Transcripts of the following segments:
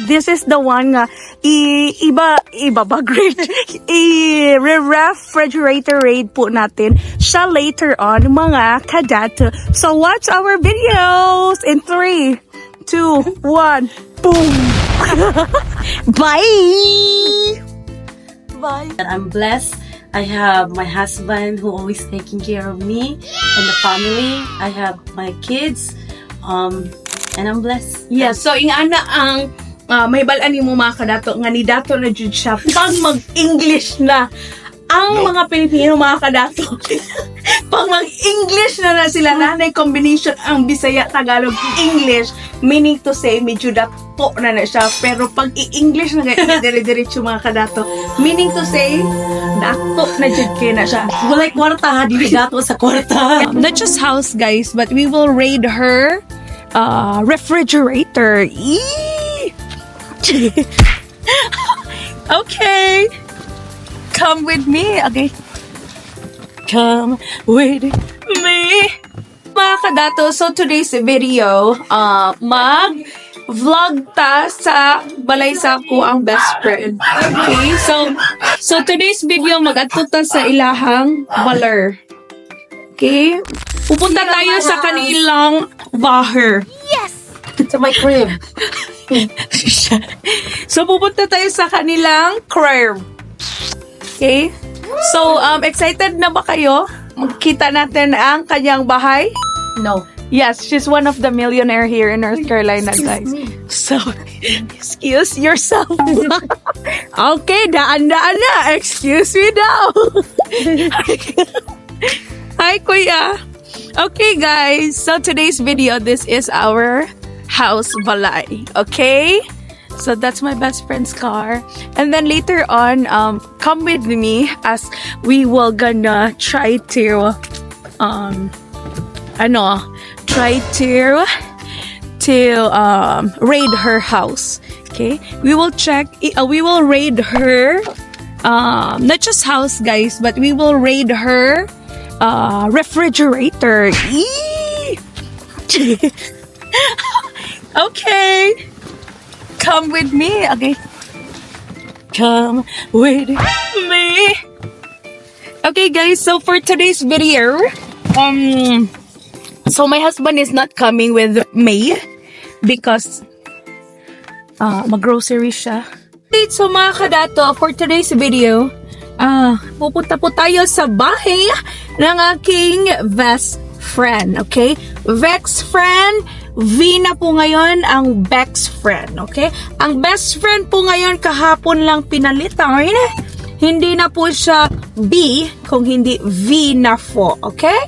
This is the one nga iba ba grade? I-refrigerator raid po natin siya later on mga kadato. So watch our videos in 3, 2, 1, boom. Bye. Bye. I'm blessed. I have my husband who always taking care of me and the family. I have my kids. And I'm blessed. Yes, so ingana ang may balaan mo mga kadato nga ni dato na jud siya pag mag-English na ang mga Pilipino mga kadato. Pag mag-English na sila nanay combination ang Bisaya, Tagalog, English, meaning to say medyo dato na siya, pero pag i-English na dire-diretso mga kadato, meaning to say dato na jud kay na siya. Walay kwarta ha, dili dato sa kwarta. Not just house guys, but we will raid her refrigerator. Okay, come with me. Okay, come with me mga kadato. So today's video, mag-vlog ta sa balay sa ko ang best friend. Okay, so today's video mag-adto ta sa ilahang baler. Okay, pupunta tayo sa kanilang baher. Yes! Sa my crib. So, pupunta tayo sa kanilang crib. Okay? So, excited na ba kayo? Magkita natin ang kanyang bahay? No. Yes, she's one of the millionaire here in North Carolina, guys. So, excuse yourself. Okay, daan-daan na. Excuse me daw. Hi, Kuya. Okay, guys. So, today's video, this is our house balay. Okay? So, that's my best friend's car. And then later on, come with me as we will gonna try to, raid her house. Okay? We will raid her, not just house, guys, but we will raid her refrigerator. Okay, come with me. Okay, come with me. Okay, guys, so for today's video, so my husband is not coming with me because mag-grocery siya. So mga kadato, for today's video, pupunta po tayo sa bahay ng aking best friend, okay? Best friend, V na po ngayon ang best friend, okay? Ang best friend po ngayon kahapon lang pinalitan. Hindi na po siya B, kung hindi V na po, okay?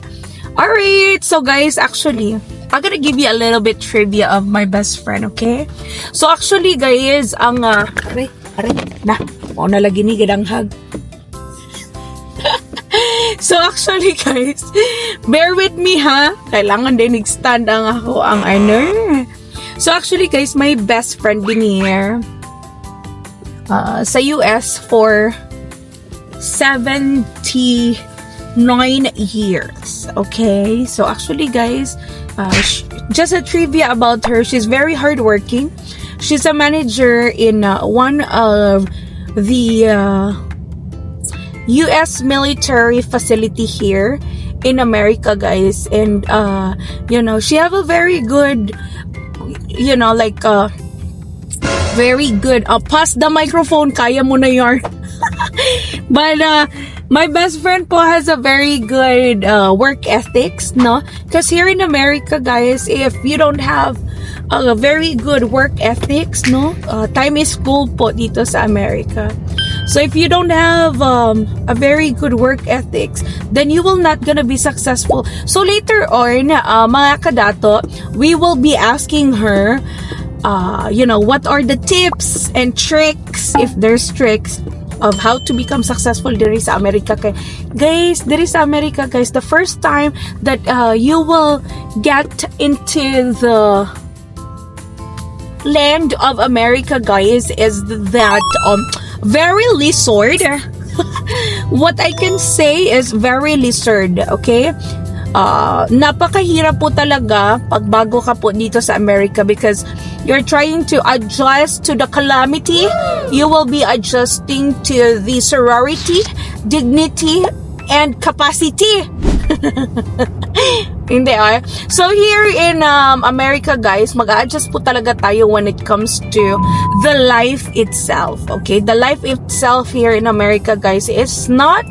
Alright, so guys, actually, I'm gonna give you a little bit trivia of my best friend, okay? So actually, guys, ang, na lagi ni gidanghag. So actually guys, bear with me ha. Kailangan din nag-stand ang ako ang ano. So actually guys, my best friend din here sa US for 79 years. Okay? So actually guys, just a trivia about her. She's very hardworking. She's a manager in one of the US military facility here in America, guys. And she have a very good, very good, pass the microphone, kaya mo na yun. But my best friend po has a very good work ethics, no? Because here in America, guys, if you don't have a very good work ethics, no? Time is gold po dito sa America. So if you don't have a very good work ethics, then you will not gonna be successful. So later on, mga kadato, we will be asking her, what are the tips and tricks, if there's tricks, of how to become successful diri sa America. Guys, diri sa America, guys, the first time that you will get into the land of America, guys, is that very lizard. What I can say is very lizard, okay? Napakahirap po talaga pag bago ka po dito sa America because you're trying to adjust to the calamity, you will be adjusting to the sorority, dignity, and capacity. Hindi So here in America, guys, mag-a-adjust po talaga tayo when it comes to the life itself. Okay, the life itself here in America, guys, is not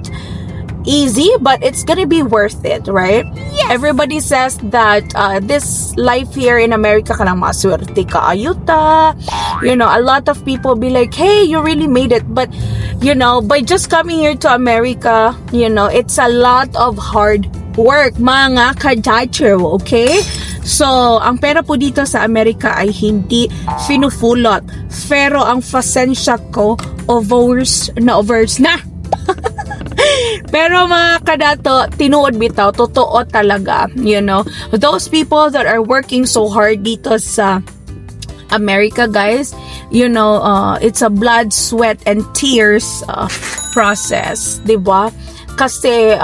easy, but it's gonna be worth it, right? Yes. Everybody says that this life here in America, kanang maswerte ka ayuta. You know, a lot of people be like, hey, you really made it. But you know, by just coming here to America, you know, it's a lot of hard work, mga kadacho, okay? So, ang pera po dito sa Amerika ay hindi finufulot. Pero ang pasensya ko, overs na. Pero mga kadato, tinuod bitaw, totoo talaga, you know. Those people that are working so hard dito sa America, guys, you know, it's a blood, sweat, and tears process, diba? Kasi,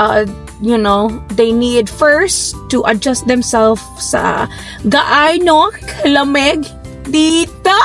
you know, they need first to adjust themselves sa gaano kalamig dito.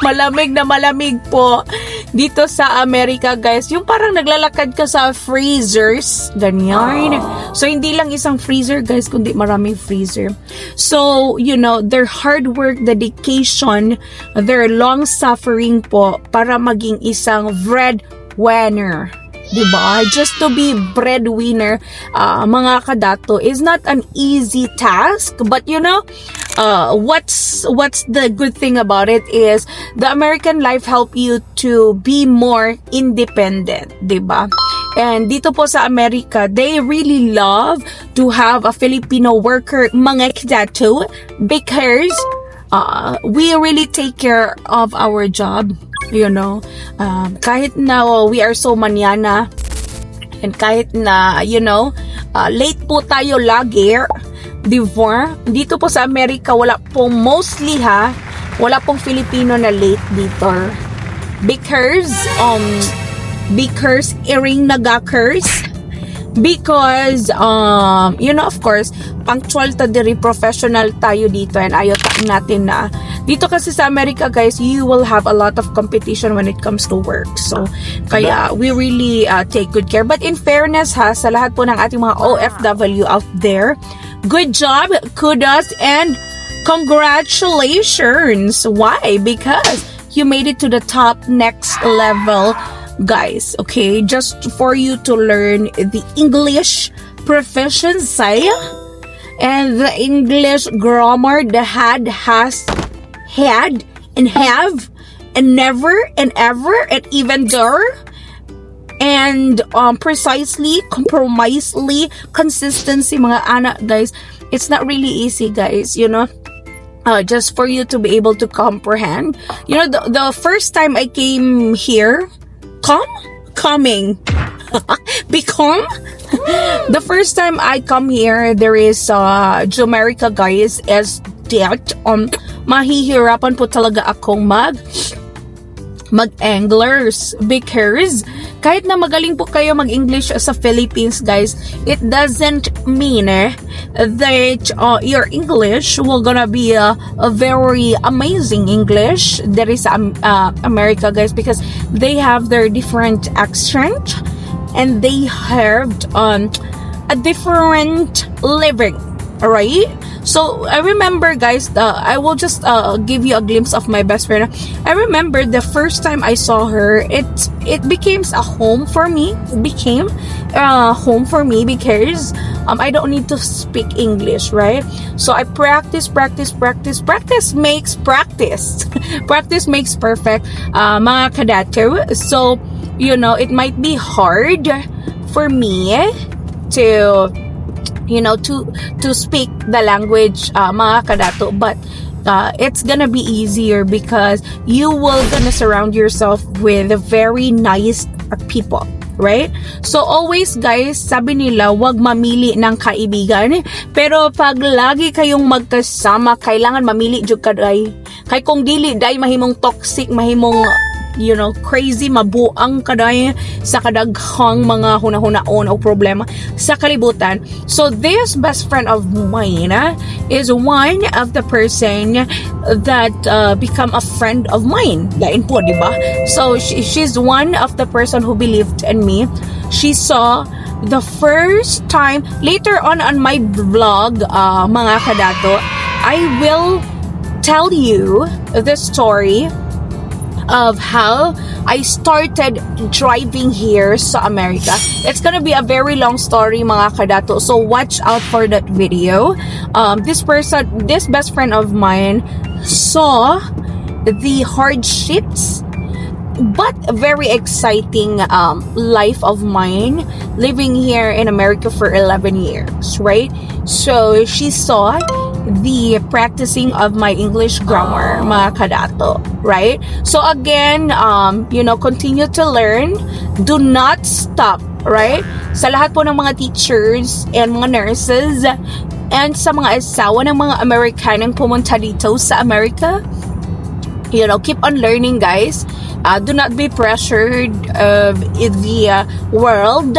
Malamig na malamig po dito sa Amerika, guys. Yung parang naglalakad ka sa freezers, ganyan. So, hindi lang isang freezer, guys, kundi maraming freezer. So, you know, their hard work, dedication, their long suffering po para maging isang breadwinner. Diba? Just to be breadwinner, mga kadato, is not an easy task. But you know, what's the good thing about it is the American life help you to be more independent, diba? And dito po sa Amerika, they really love to have a Filipino worker, mga kadato, because we really take care of our job. You know, kahit na we are so manyana, and kahit na, you know, late po tayo lagi, diba? Dito po sa Amerika, wala pong mostly wala pong Filipino na late dito. Because iring nagakers. Because, you know, of course, punctual ta diri, professional tayo dito, and ayaw natin na. Dito kasi sa America, guys, you will have a lot of competition when it comes to work. So, kaya we really take good care. But in fairness sa lahat po ng ating mga OFW out there, good job, kudos, and congratulations. Why? Because you made it to the top next level, guys, okay? Just for you to learn the English proficiency and the English grammar, the had, has, had, and have, and never, and ever, and even there, and precisely, compromisely, consistency, mga anak, guys. It's not really easy, guys, you know. Just for you to be able to comprehend. You know, the first time I came here, the first time I come here, there is Jamaica, guys, is that mahihirapan po talaga akong mag-anglers, because kahit na magaling po kayo mag-English sa Philippines, guys, it doesn't mean that your English will gonna be a very amazing English that is America, guys, because they have their different accent and they have a different living, right? So I remember, guys, I will just give you a glimpse of my best friend. I remember the first time I saw her, it became a home for me. It became a home for me because I don't need to speak English, right? So I practice makes practice. Practice makes perfect, mga kadato. So, you know, it might be hard for me to, you know, to speak the language, mga kadato, but it's gonna be easier because you will gonna surround yourself with very nice people, right? So always, guys, sabi nila, wag mamili ng kaibigan, pero pag lagi kayong magkasama, kailangan mamili jud ka day. Kay kung dili day mahimong toxic, mahimong crazy, mabuang kaday sa kadaghang mga hunahunaon o problema sa kalibutan. So this best friend of mine is one of the person that become a friend of mine. Lain po, di ba? So she's one of the person who believed in me. She saw the first time, later on my vlog, mga kadato, I will tell you the story of how I started driving here sa America. It's gonna be a very long story, mga kadato, so watch out for that video. This best friend of mine saw the hardships but very exciting life of mine living here in America for 11 years, right? So she saw the practicing of my English grammar, mga kadato, right? So again, continue to learn. Do not stop, right? Sa lahat po ng mga teachers and mga nurses and sa mga asawa ng mga Amerikanong pumunta dito sa America, keep on learning, guys. Do not be pressured of the world.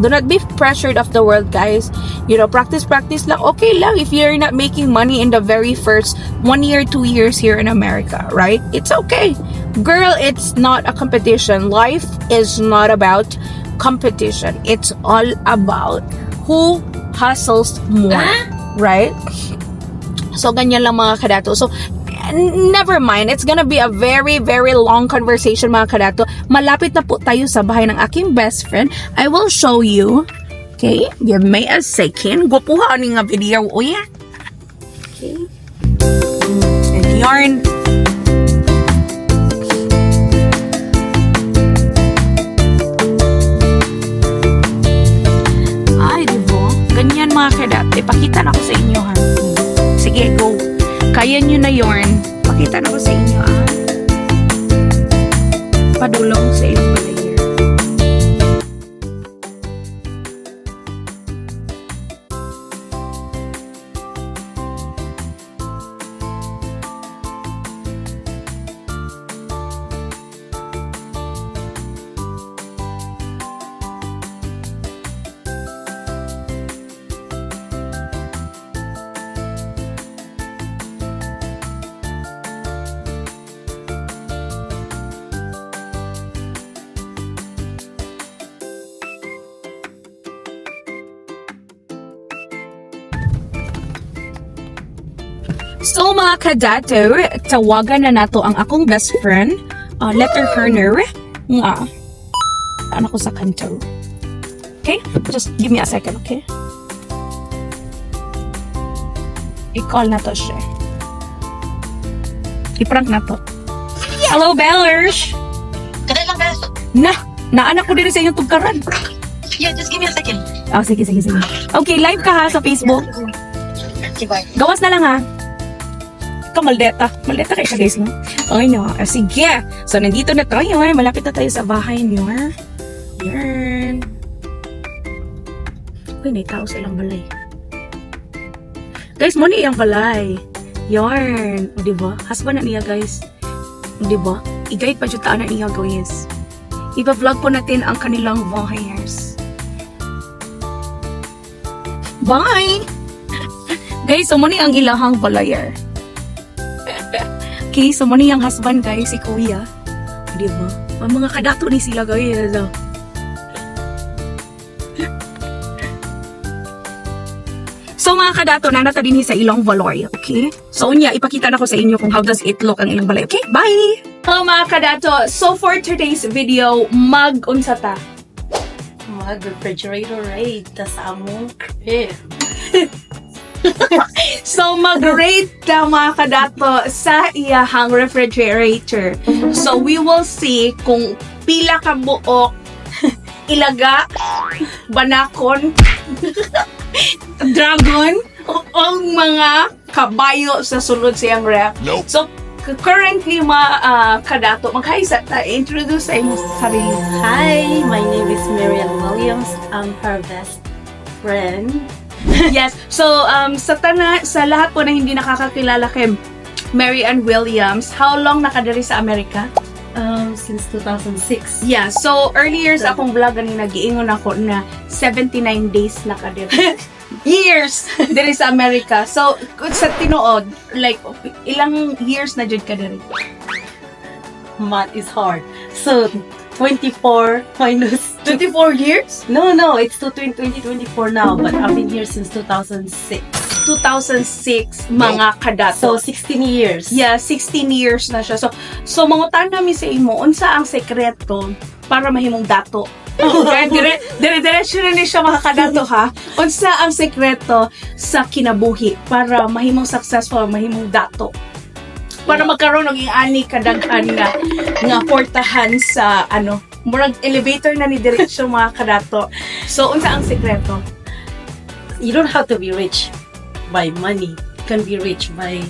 Do not be pressured of the world, guys. Practice lang. Okay lang if you're not making money in the very first 1 year, 2 years here in America, right? It's okay. Girl, it's not a competition. Life is not about competition. It's all about who hustles more, right? So, ganyan lang, mga kadato. So, never mind, it's gonna be a very, very long conversation, mga kadato. Malapit na po tayo sa bahay ng aking best friend. I will show you. Okay, give me a second. Gupuha ni nga video. O yan. Okay. And yarn. Ay, diba? Ganyan, mga kadato. Ipakita na ko sa inyo, ha? Sige, go. Kaya nyo na yarn. Pakita na ko sa inyo, Padulong sa iyong layer. So, mga kadato, tawagan na nato ang akong best friend. Letter her nga. Ano ko sa kanto. Okay? Just give me a second, okay? I-call na to siya. I-prank na to. Hello, Bellers! Kadali lang, guys. Naanak ko din sa inyong tugkaran. Yeah, just give me a second. Oh, sige. Okay, live ka ha sa Facebook. Okay, bye. Gawas na lang ha. Maldeta kayo siya, guys, no? Okay, no? Sige. So, nandito na tayo, malapit na tayo sa bahay niyo, Yarn. Uy, may tao sa ilang balay. Guys, muna iyang balay. Yarn. O, diba? Husband na niya, guys. O, diba? I-guide pa jutaan na niya, guys. Ipa-vlog po natin ang kanilang vampires. Bye! Guys, so muna ang ilahang balayar. Okay, so muna yung husband, guys, si Kuya. Diba? Ang mga kadato ni sila, guys. So, mga kadato, nanata din sa ilang balay, okay? So, ipakita na ko sa inyo kung how does it look ang ilang balay. Okay, bye! Hello, mga kadato. So, for today's video, mag-unsa ta? Mag-refrigerator rate sa among crib. So, mag-rate na, mga kadato, sa iyahang refrigerator. So, we will see kung pila ka buok, ilaga, banakon, dragon, o ang mga kabayo sa sulod siyang ref. Nope. So, currently, mga kadato, mag-hi-sa ta, introduce sa iyong sarili. Hi, my name is Marian Williams. I'm her best friend. Yes. So, sa lahat po na hindi nakakakilala kay Mary Ann Williams, how long nakadiri sa Amerika? Since 2006. Yeah, so earlier sa akong vlog ani nagiingon ako na 79 days na ka diri. Years diri sa America. So sa tinuod, like ilang years na jud ka diri? Math is hard. So, 24 minus 24 years? No, it's 2024 now, but I've been here since 2006. 2006 mga kadato. So, 16 years. Yeah, 16 years na siya. So mangutan namin sa imo, unsa ang sekreto para mahimong dato? Okay, dire-diretso na ni siya makakadato ha. Unsa ang sekreto sa kinabuhi para mahimong successful, mahimong dato? Para magkaroon ng ani kadaghan nga portahan sa murag elevator na ni diretso mga kadato. So unsa ang sekreto? You don't have to be rich by money. You can be rich by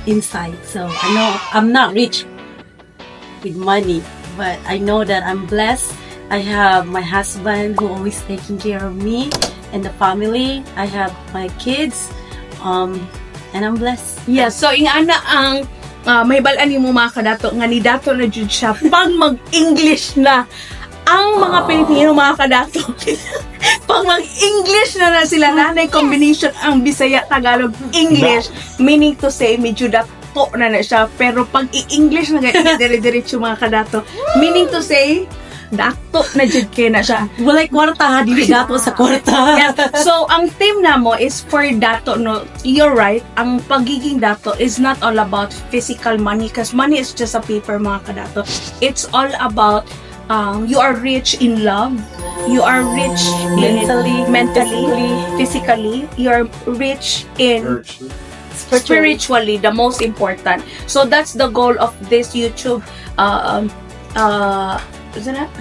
inside. So, I know I'm not rich with money, but I know that I'm blessed. I have my husband who always taking care of me and the family. I have my kids, and I'm blessed. Yeah, so ingana ang may balaan ni mo mga kadato nga ni dato na jud siya pag mag-English na ang mga Pilipino mga kadato. Pag mag-English na sila nanay combination ang Bisaya Tagalog English, meaning to say medyo dato na siya, pero pag i-English na dire-diretso mga kadato, meaning to say dato na jud kay na siya. Walay kwarta, dili dato sa kwarta. Yeah. So, ang theme na mo is for dato, no? You're right. Ang pagiging dato is not all about physical money because money is just a paper, mga kadato. It's all about you are rich in love. You are rich mentally, physically. You are rich in spiritually, the most important. So, that's the goal of this YouTube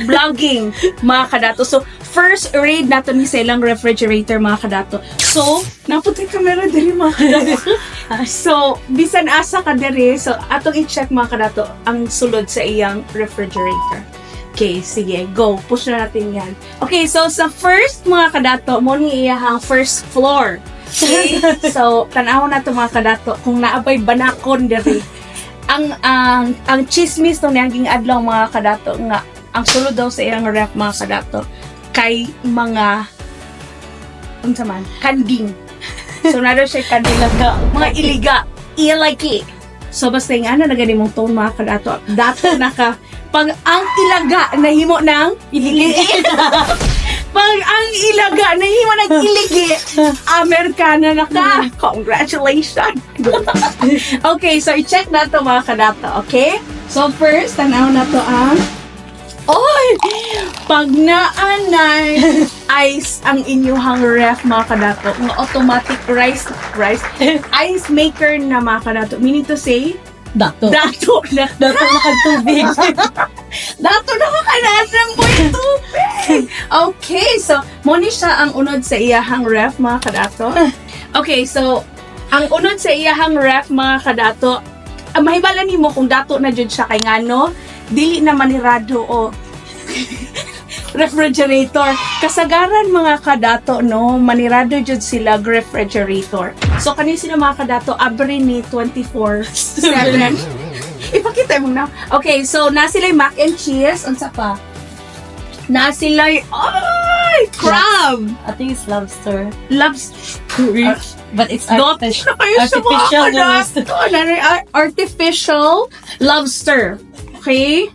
vlogging mga kadato. So first raid nato ni silang refrigerator mga kadato. So naputi camera diri mga kadato. So bisan asa ka diri, so atong i-check mga kadato ang sulod sa iyang refrigerator. Okay, sige, go. Push na natin yan. Okay, so sa first mga kadato mo ni iyahang first floor. Okay? So tan-awon nato mga kadato kung naabay banakon diri. Ang chismis to niyang adlaw mga kadato nga ang sulod daw sa iyang ref mga kadato kay mga unsa man kanding. So nado siya kanding mga ilagi. So basta nga na gani mong tone mga kadato dato na ka pag ang ilaga nahimo ng iligi. Pag ang ilaga nahimo ng iligi, Amerikana na ka. Congratulations. Okay, so i-check na to mga kadato, okay? So first, tanaw na to ang pag naanay ice ang inyuhang ref mga kadato, ng automatic rice ice maker na mga kadato, meaning to say dato na kagtubig. Dato na makalasang po yung tubig. Okay, so muna siya ang unod sa iyahang ref mga kadato. Okay, so ang unod sa iyahang ref mga kadato, mahibalan nimo kung dato na jud siya kay ngano dili na manirado o refrigerator. Kasagaran mga kadato no, manirado jud sila refrigerator. So kani sila mga kadato abri ni 24/7. Ipakita mo na. Okay, so na sila mac and cheese, unsa pa? Na sila crab. I think it's lobster. But it's Artificial lobster. Okay?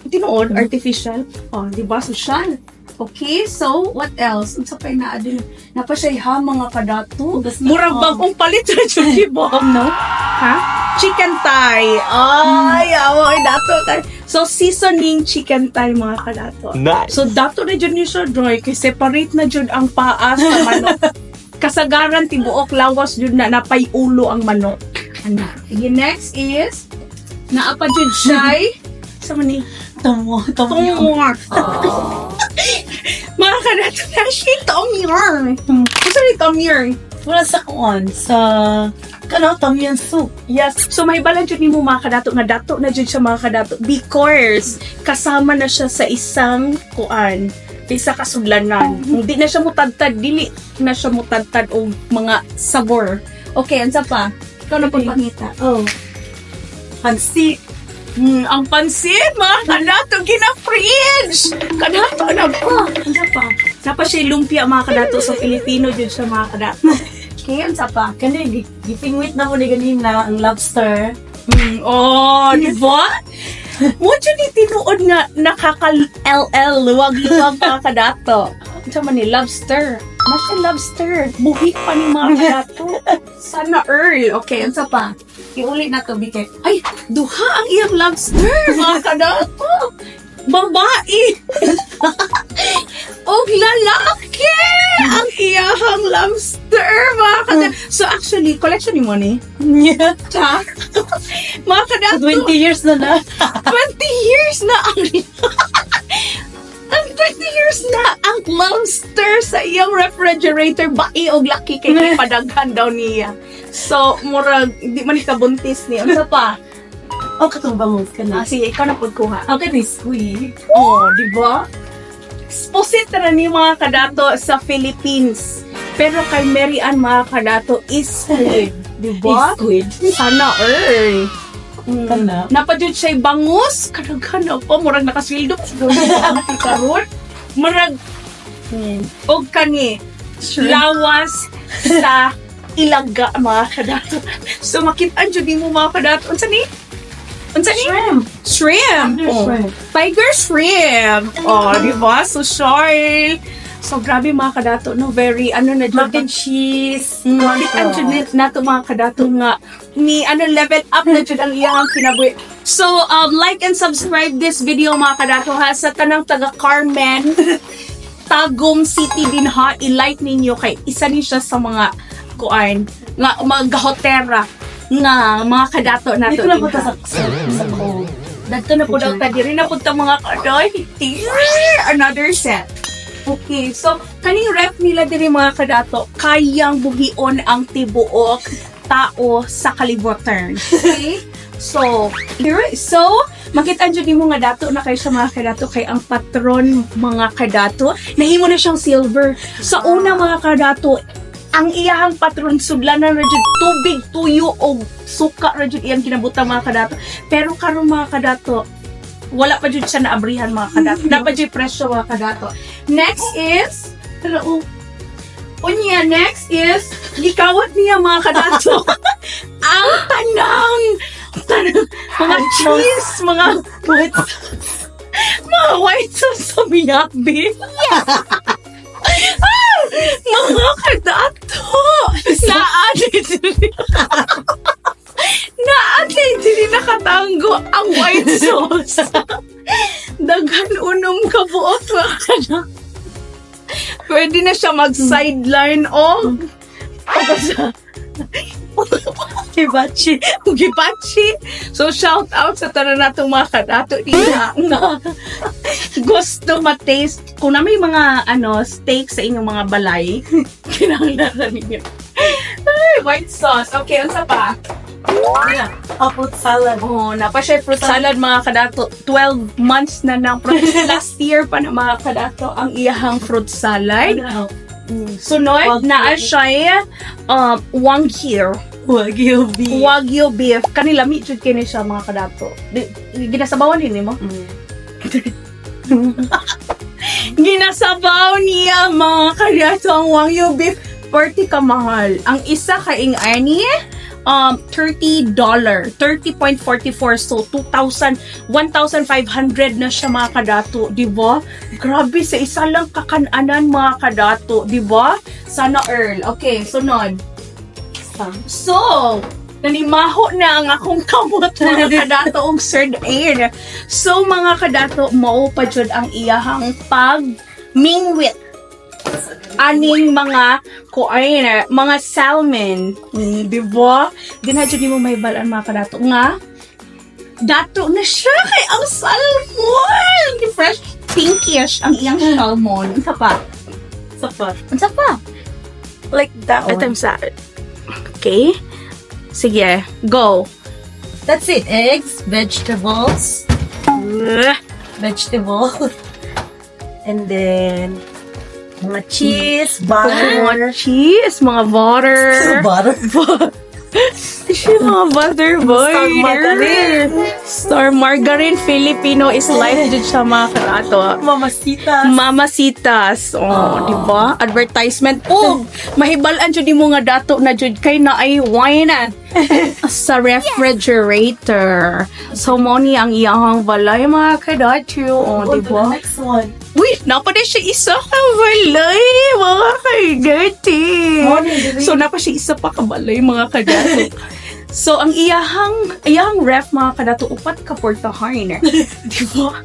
Tinuod, artificial. Di ba? Social. Okay, so, what else? Ang sapay na adin. Napasayha mga kadato. Murag bagong palit na yung no? Ha? Chicken thigh. Ay, dato tayo. So, seasoning chicken thigh mga kadato. Nice. So, dato na dyan yung Joy, kay separate na dyan ang paa sa manok. Kasagaran, tibuok, lawas dyan na napay ulo ang manok. Ano? Okay, next is, naapa dyan siya'y, sa mani? Tomo. Mga kadato na siya, tomyang. Kasi ni tomyang. Wala sa kuan, sa tom yum soup. Yes. So may balan jud nimo mga kadato nga dato na jud siya mga kadato because kasama na siya sa isang kuan, isa kasudlanan. Hindi na siya mutadtad, dili na siya mutadtad og mga sabor. Okay, ansa pa? Ikaw na pagpangita. Pansit. Ang pansit, mga kadato, gina-fridge. Kadato na pa. Ano pa? Sapa siya lumpia, mga kadato, sa Filipino, dyan siya, mga kadato. Kaya, sa pa? Kani, gipingwit na mo ni ganina ang lobster. Oh, di ba? Mo dyan ni tinuod nga nakaka-LL, luwag-luwag, mga kadato. Ano man ni, lobster. Masya lobster. Buhi pa ni mga kadato. Sana Earl. Okay, ano pa? Iuli na to, Bike. Ay, duha ang iyang lobster, mga kadato. Babae. O lalaki ang iyahang lobster, mga kadato. So actually, collection ni mo ni? Yeah. Ta? Mga kadato. 20 years na na. 20 years na ang 20 years na ang lobster sa iyang refrigerator. Bae o laki kay padaghan daw niya. So, murag, di man ikabuntis niya. Ano pa? Oh, katong bangus ka na. Sige, ikaw na pagkuha. How can I squeeze? Oh, di ba? Exposit na ni mga kadato sa Philippines. Pero kay Mary Ann, mga kadato, is squid. Di ba? Squid. Sana earn. Kana. Napadyon siya'y bangus. Kadaghan na po. Murag nakaswildo. Karon. Murag. O kani. Lawas sa ilaga, mga kadato. So, makitaan dyan mo, mga kadato. Unsa ni? Shrimp. Shrimp. Oh. Shrimp. Tiger shrimp. Oh, di ba? So, shy. So, grabe, mga kadato. No, very, ano na Mac dyan. and cheese. Makitaan dyan nato, mga kadato nga. Ni, level up na dyan ang iyang kinabuhi. So, like and subscribe this video, mga kadato, ha, sa tanang taga Carmen, Tagum City din, ha. I-like ninyo kay isa ni siya sa mga kuan nga mga gahotera nga mga kadato nato. Dito na po ta sa cold. Dito na po daw ta diri na po ta mga kadoy. Another set. Okay, so kaning ref nila diri mga kadato kayang buhion ang tibuok tao sa kalibutan. Okay? So, makita dyan mo nga dato na kayo sa mga kadato kay ang patron mga kadato nahimo na siyang silver. Sa una mga kadato ang iyahang patron sudlanan na jud tubig, tuyo o suka ra jud iyang kinabutan mga kadato. Pero karon mga kadato, wala pa jud siya naabrihan mga kadato. Dapat jud presyo mga kadato. Next is next is gikawat niya mga kadato. Ang tanang mga cheese, mga white sauce sa miyabi. Mga kadato! Naatin dili nakatanggo ang white sauce. Daghan unom ka buot mga kadato. Pwede na siya mag-sideline o Gibachi. So, shout out sa tanan natong mga kadato nga gusto ma-taste. Kung na may mga steak sa inyong mga balay, kinahanglan ninyo. Ay, white sauce. Okay, unsa pa? Yeah. Fruit salad. Oh, napa siya fruit salad mga kadato. 12 months na ng last year pa na mga kadato ang iyahang fruit salad. Sunod, naa siya Wagyu beef. Kanila meat jud kini siya mga kadato. Ginasabawan hindi mo? Ginasabaw niya mga kadato ang Wagyu beef. 40 ka mahal. Ang isa kaing ani $30. 30.44 so 1,500 na siya mga kadato, di ba? Grabe sa isa lang kakananan mga kadato, di ba? Sana Earl. Okay, sunod. So, nanimaho na ang akong kamot mga kadato og third air. So, mga kadato, mao pa jud ang iyahang pag-mingwit. Aning mga kuain, mga salmon. Di ba? Di na jud mo may balaan mga kadato nga. Dato na siya kay ang salmon! Fresh pinkish ang iyang salmon. Unsa pa? Unsa pa? Like that one. Item sa okay. Sige, go. That's it. Eggs, vegetables, and then mga cheese, butter, Mga cheese, mga butter. butter. Siya mga butter boy. Star margarine. Star margarine Filipino is life dyan sa mga karato. Mamacita. Mamasitas. Di ba? Advertisement. Mahibalan dyan mo nga dato na dyan kay na ay wine sa refrigerator. So, mo ni ang iyang balay mga kadato. Di ba? Next one. Uy, napa na siya isa kabalay, mga kagati. So, napa siya isa pa kabalay, mga kadato. So, ang iyahang ref, mga kadato, upat ka portahan. Di ba?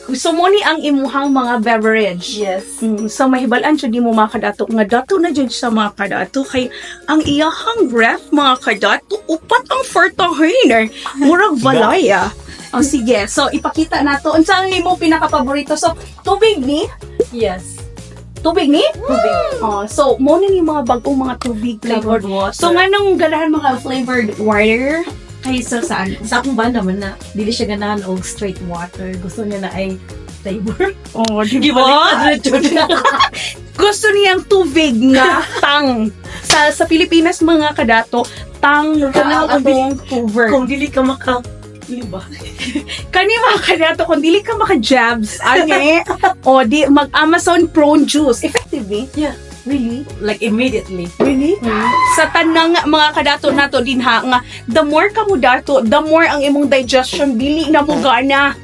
So mo ni ang imuhang mga beverage. Yes. So, mahibalaan siya di mo mga kadato. Nga dato na dyan sa mga kadato. Kay ang iyahang ref, mga kadato, upat ang portahan. Murag balaya. Oh, sige. So, ipakita na to. Unsang ni mo pinaka-paborito? So, tubig ni? Yes. Tubig ni? Tubig. Oh, so, mo na ni mga bagong mga tubig. Flavored water. So, nga nung ganahan mga flavored water? Kaysa saan? Sa akong banda man na, dili siya ganahan og straight water. Gusto niya na ay flavor. Oh, di ba? Gusto niyang tubig nga tang. Sa Pilipinas, mga kadato, tang Kanang atong cover. Kung dili ka maka... Diba? Kani mga kadato, kung dili ka maka-jabs, o di, mag-Amazon prone juice. Effective eh? Yeah. Really? Like immediately. Really? Sa tanang mga kadato nato din ha, nga, the more ka mo dato, the more ang imong digestion, dili na mo gana.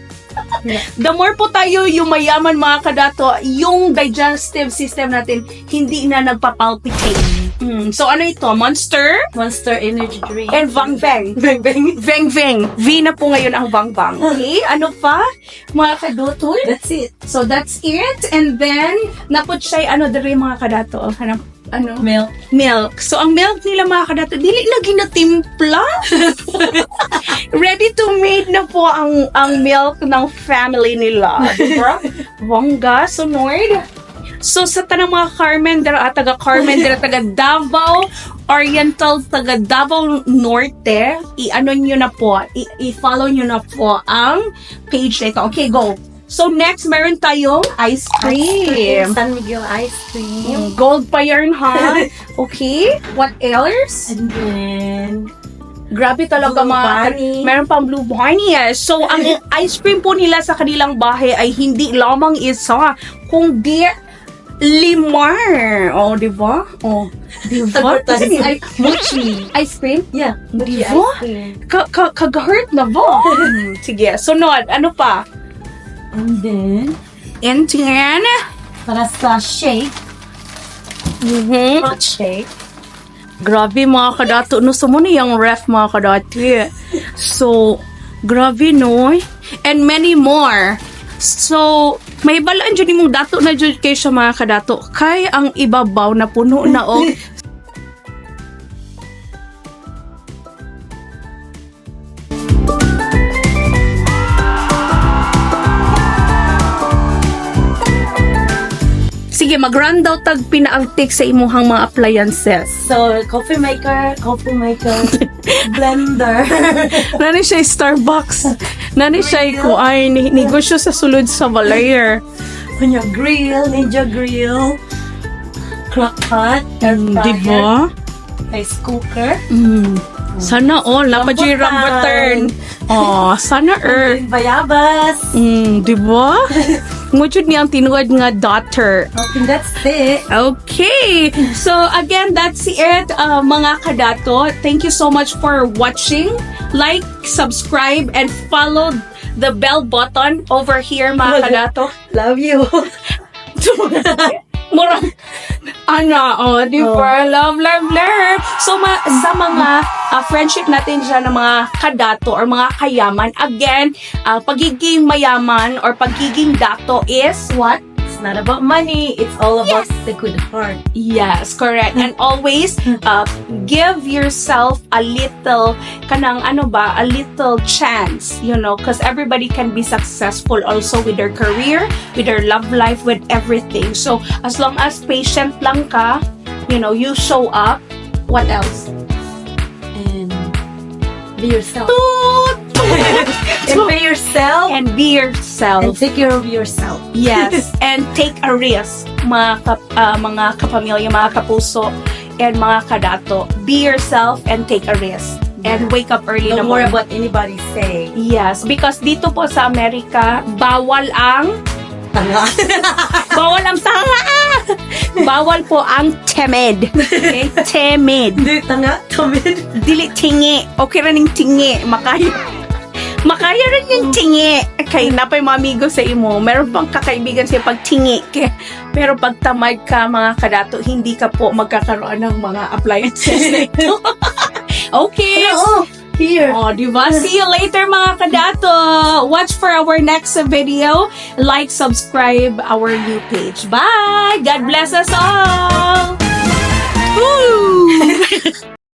The more po tayo yung mayaman mga kadato, yung digestive system natin, hindi na nagpapalpitate. So ano ito? Monster? Monster energy drink. And Vang Vang. Bang bang. Veng Veng. V na po ngayon ang Vang Vang. Okay? Ano pa? Mga kadotol? That's it. So that's it. And then, napot siya dere mga kadato. Milk. Milk. So ang milk nila mga kadato, dili lagi na timpla. Ready to made na po ang milk ng family nila. Diba? Bongga, sunod. So, sa tanang mga Carmen, taga Davao Oriental, taga Davao Norte, i-ano nyo na po, i-follow nyo na po ang page nito. Okay, go. So, next, meron tayong ice cream. San Miguel ice cream. Gold pa yarn, ha? Okay. What else? And then... Grabe talaga Blue Bunny. Meron pang Blue Bunny. So, ang ice cream po nila sa kanilang bahay ay hindi lamang isa, kundi limar. Oh, di ba? Oh, di ba? Advertising. Mochi. Ice cream? Yeah. Di ice ba? cream. Kag-hurt na ba? Sige, sunod. Ano pa? And then... And then, Para sa shake. Fruit shake. grabe mga kadato. No, sumo na yung ref mga kadati. So, grabe no. And many more. So, may balaan dyan mong dato na dyan kayo sa mga kadato. Kay ang ibabaw na puno na o. Sige, mag-run daw tag pinaantik sa imuhang mga appliances. So, coffee maker, blender. Nani siya Starbucks. Nani siya kuay negosyo sa sulod sa Valayer. Kunya grill, ninja grill, crock pot, air fryer, Diba? rice cooker, Sana all napajira rambutan. return. Oh, sana bayabas. diba? Ngujud niya ang tinuod nga daughter. Okay, that's it. Okay. So, again, that's it, mga kadato. Thank you so much for watching. Like, subscribe, and follow the bell button over here, mga kadato. Love you. Murang, di ba? Love. So, sa mga friendship natin dyan ng mga kadato or mga kayaman, again, pagiging mayaman or pagiging dato is what? It's not about money. It's all about the good heart. Yes, correct. And always give yourself a little a little chance, because everybody can be successful also with their career, with their love life, with everything. So as long as patient lang ka, you show up. What else? And be yourself. And be yourself. And be yourself. And take care of yourself. Yes, and take a risk, mga kapamilya, mga kapuso. And mga kadato, be yourself and take a risk. And wake up early No na more morning. about anybody say. Yes, because dito po sa Amerika, bawal ang Tanga. bawal ang tanga. Bawal po ang timid. Okay? Timid. Hindi, tanga. Tamid. Dili tingi. Okay rin yung tingi. Makaya rin yung tingi. Kay napay mga amigo sa imo. Meron pang kakaibigan siya pag tingi. Pero pag tamad ka mga kadato, hindi ka po magkakaroon ng mga appliances na ito. Okay. Oh, here. Oh, diba? See you later mga kadato. Watch for our next video. Like, subscribe our new page. Bye! God bless us all! Woo!